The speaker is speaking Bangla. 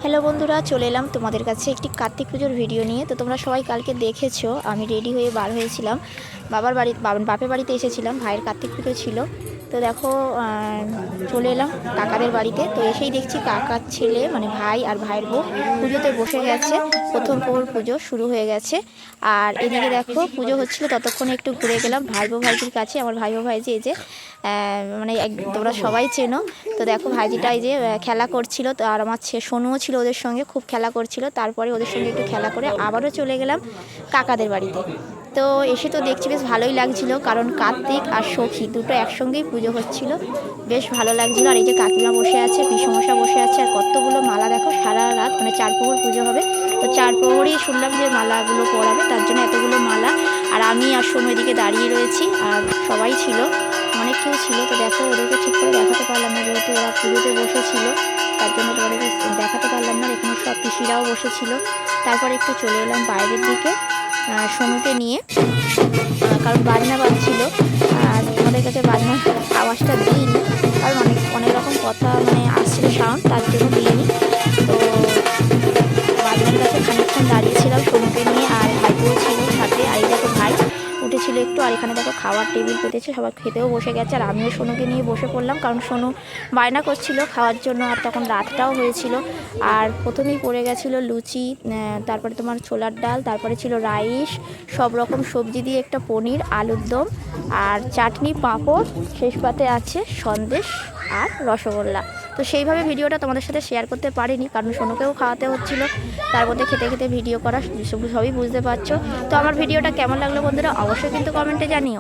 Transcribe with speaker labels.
Speaker 1: হ্যালো বন্ধুরা, চলে এলাম তোমাদের কাছে একটি কার্তিক পুজোর ভিডিও নিয়ে। তো তোমরা সবাই কালকে দেখেছো আমি রেডি হয়ে বার হয়েছিলাম, বাপের বাড়িতে এসেছিলাম, ভাইয়ের কার্তিক পুজো ছিল। তো দেখো চলে এলাম কাকাদের বাড়িতে। তো এসেই দেখছি কাকার ছেলে মানে ভাই আর ভাইয়ের বউ পুজোতে বসে গেছে, প্রথম প্রহর পুজো শুরু হয়ে গেছে। আর এদিকে দেখো পুজো হচ্ছিলো, ততক্ষণে একটু ঘুরে গেলাম ভাইবো ভাইজির কাছে। আমার ভাইবো ভাইজি এই যে মানে তোমরা সবাই চেনো। তো দেখো ভাইজিটা এই যে খেলা করছিল, তো আর আমার সোনুও ছিল ওদের সঙ্গে, খুব খেলা করছিল। তারপরে ওদের সঙ্গে একটু খেলা করে আবারও চলে গেলাম কাকাদের বাড়িতে। তো এসে তো দেখছি বেশ ভালোই লাগছিল, কারণ কার্তিক আর সখী দুটো একসঙ্গেই পুজো হচ্ছিল, বেশ ভালো লাগছিল। আর এই যে কাকিমা বসে আছে, পিসমশা বসে আছে, আর কতগুলো মালা দেখো, সারা রাত মানে 4 প্রহর পুজো হবে। তো 4 প্রহরই শুনলাম যে মালাগুলো পরাবে, তার জন্য এতগুলো মালা। আর আমি আর সোনু এদিকে দাঁড়িয়ে রয়েছি, আর সবাই ছিল, অনেক কেউ ছিল। তো দেখো ওদেরকে ঠিক করে দেখাতে পারলাম না, যেহেতু ওরা পুজোতে বসেছিল, তার জন্য তোমাদেরকে দেখাতে পারলাম না। এখানে সব পিসিরাও বসেছিল। তারপরে একটু চলে এলাম বাইরের দিকে সোনুকে নিয়ে, কারণ বাজনা বাজছিল। আর তোমাদের কাছে বাজনার আওয়াজটা দিইনি, কারণ অনেক অনেক রকম কথা মানে আসছিল সাউন্ড, তার জন্য দিইনি। তো বাজনার কাছে খানিকক্ষণ দাঁড়িয়েছিলাম সোনুকে নিয়ে, আর ভাইকেও ছিল সাথে। আর এই দেখো ভাই উঠেছিল একটু, আর এখানে দেখো খাওয়ার টেবিল পেতেছে, সবাই খেতেও বসে গেছে। আর আমিও সোনুকে নিয়ে বসে পড়লাম, কারণ সোনু বায়না করছিল খাওয়ার জন্য, আর তখন রাতটাও হয়েছিল। আর প্রথমেই পড়ে গেছিলো লুচি, তারপরে তোমার ছোলার ডাল, তারপরে ছিল রাইস, সব রকম সবজি দিয়ে একটা পনির, আলুর দম, আর চাটনি, পাঁপড়, শেষ পাতে আছে সন্দেশ আর রসগোল্লা। তো সেইভাবে ভিডিওটা তোমাদের সাথে শেয়ার করতে পারিনি, কারণ সোনুকেও খাওয়াতে হচ্ছিলো, তার মধ্যে খেতে খেতে ভিডিও করা, সবই বুঝতে পারছো। তো আমার ভিডিওটা কেমন লাগলো বন্ধুরা, অবশ্যই কিন্তু কমেন্টে জানিও।